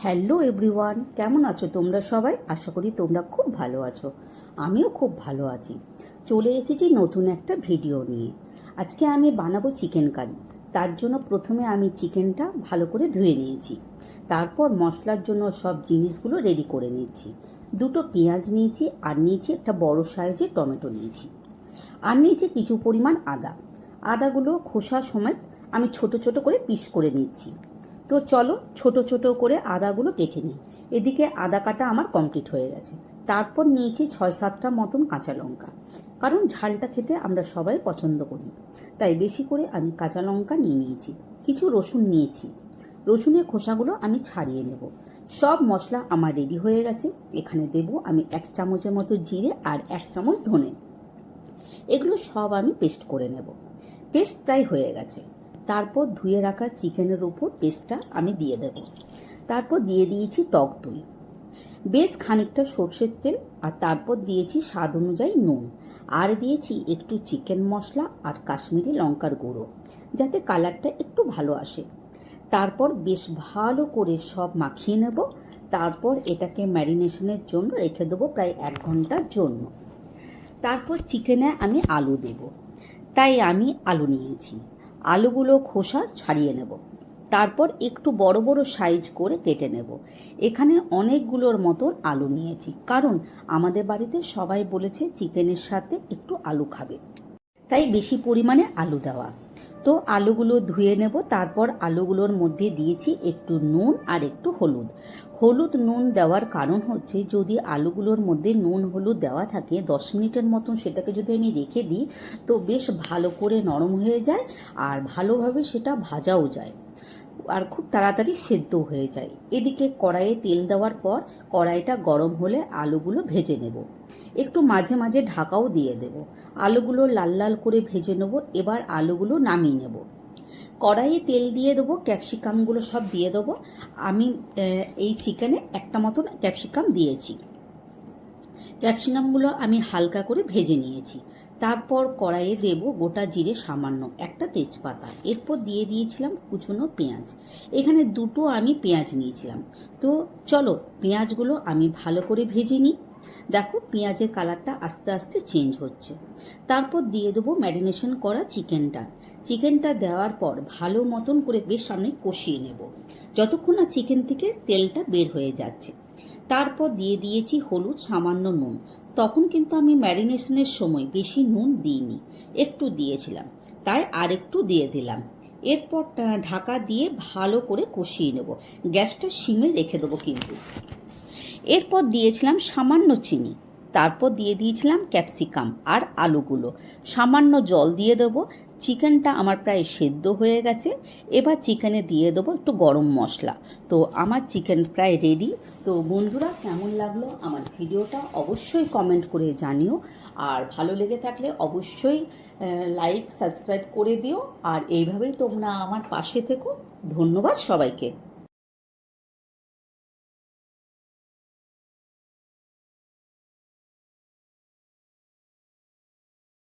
Hello everyone, কেমন আছো তোমরা সবাই? আশা করি তোমরা খুব ভালো আছো। আমিও খুব ভালো আছি। চলে এসেছি নতুন একটা ভিডিও নিয়ে। আজকে আমি বানাবো চিকেন কারি। তার জন্য প্রথমে আমি চিকেনটা ভালো করে ধুয়ে নিয়েছি। তারপর মশলার জন্য সব জিনিসগুলো রেডি করে নিয়েছি। দুটো পেঁয়াজ নিয়েছি, আর নিয়েছি একটা বড় সাইজের টমেটো নিয়েছি, আর নিয়েছি কিছু পরিমাণ আদা। আদাগুলো খোসা সমেত আমি ছোট ছোট করে পিস করে নিচ্ছি। তো চলো ছোট ছোট করে আদাগুলো কেটে নিই। এদিকে আদা কাটা আমার কমপ্লিট হয়ে গেছে। তারপর নিয়েছি 6-7টা মতন কাঁচা লঙ্কা, কারণ ঝালটা খেতে আমরা সবাই পছন্দ করি, তাই বেশি করে আমি কাঁচা লঙ্কা নিয়ে নিয়েছি। কিছু রসুন নিয়েছি, রসুনের খোসাগুলো আমি ছাড়িয়ে নেব। সব মশলা আমার রেডি হয়ে গেছে। এখানে দেব আমি 1 চামচের মতো জিরে আর 1 চামচ ধনে। এগুলো সব আমি পেস্ট করে নেব। পেস্ট প্রায় হয়ে গেছে। তারপর ধুয়ে রাখা চিকেনের উপর পেস্টটা আমি দিয়ে দেব। তারপর দিয়ে দিয়েছি টক দই, বেশ খানিকটা সর্ষের তেল, আর তারপর দিয়েছি স্বাদ অনুযায়ী নুন, আর দিয়েছি একটু চিকেন মশলা আর কাশ্মীরি লঙ্কার গুঁড়ো, যাতে কালারটা একটু ভালো আসে। তারপর বেশ ভালো করে সব মাখিয়ে নেব। তারপর এটাকে ম্যারিনেশনের জন্য রেখে দেবো প্রায় 1 ঘন্টার জন্য। তারপর চিকেনে আমি আলু দেব, তাই আমি আলু নিয়েছি। আলুগুলো খোসা ছাড়িয়ে নেব। তারপর একটু বড় বড় সাইজ করে কেটে নেব। এখানে অনেকগুলোর মতন আলু নিয়েছি, কারণ আমাদের বাড়িতে সবাই বলেছে চিকেনের সাথে একটু আলু খাবে, তাই বেশি পরিমাণে আলু দেওয়া। তো আলুগুলো ধুয়ে নেব। তারপর আলুগুলোর মধ্যে দিয়েছি একটু নুন আর একটু হলুদ। হলুদ নুন দেওয়ার কারণ হচ্ছে, যদি আলুগুলোর মধ্যে নুন হলুদ দেওয়া থাকে 10 মিনিটের মতন সেটাকে যদি আমি রেখে দিই, তো বেশ ভালো করে নরম হয়ে যায়, আর ভালোভাবে সেটা ভাজাও যায়, আর খুব তাড়াতাড়ি সেদ্ধ হয়ে যায়। এদিকে কড়াইয়ে তেল দেওয়ার পর কড়াইটা গরম হলে আলুগুলো ভেজে নেব। একটু মাঝে মাঝে ঢাকাও দিয়ে দেব। আলুগুলো লাল লাল করে ভেজে নেব। এবার আলুগুলো নামিয়ে নেব। কড়াইয়ে তেল দিয়ে দেবো, ক্যাপসিকামগুলো সব দিয়ে দেবো। আমি এই চিকেনে একটা মতন ক্যাপসিকাম দিয়েছি। ক্যাপসিকামগুলো আমি হালকা করে ভেজে নিয়েছি। তারপর কড়াইয়ে দেব গোটা জিরে সামান্য, একটা তেজপাতা, এরপর দিয়ে দিয়েছিলাম কুচনো পেঁয়াজ। এখানে দুটো আমি পেঁয়াজ নিয়েছিলাম। তো চলো পেঁয়াজগুলো আমি ভালো করে ভেজে নিই। দেখো পেঁয়াজের কালারটা আস্তে আস্তে চেঞ্জ হচ্ছে। তারপর দিয়ে দেবো ম্যারিনেশন করা চিকেনটা। চিকেনটা দেওয়ার পর ভালো মতন করে বেশ আমি কষিয়ে নেব, যতক্ষণ না চিকেন থেকে তেলটা বের হয়ে যাচ্ছে। তারপর দিয়ে দিয়েছি হলুদ, সামান্য নুন। তখন কিন্তু আমি ম্যারিনেশনের সময় বেশি নুন দিইনি, একটু দিয়েছিলাম, তাই আর একটু দিয়ে দিলাম। এরপর ঢাকা দিয়ে ভালো করে কষিয়ে নেব। গ্যাসটা সিমে রেখে দেবো কিন্তু। এরপর দিয়েছিলাম সামান্য চিনি। তারপর দিয়ে দিয়েছিলাম ক্যাপসিকাম আর আলুগুলো। সামান্য জল দিয়ে দেবো। চিকেনটা আমার প্রায় সেদ্ধ হয়ে গেছে। এবার চিকেনে দিয়ে দেবো একটু গরম মশলা। তো আমার চিকেন প্রায় রেডি। তো বন্ধুরা, কেমন লাগলো আমার ভিডিওটা অবশ্যই কমেন্ট করে জানিও, আর ভালো লেগে থাকলে অবশ্যই লাইক সাবস্ক্রাইব করে দিও, আর এইভাবেই তোমরা আমার পাশে থেকো। ধন্যবাদ সবাইকে।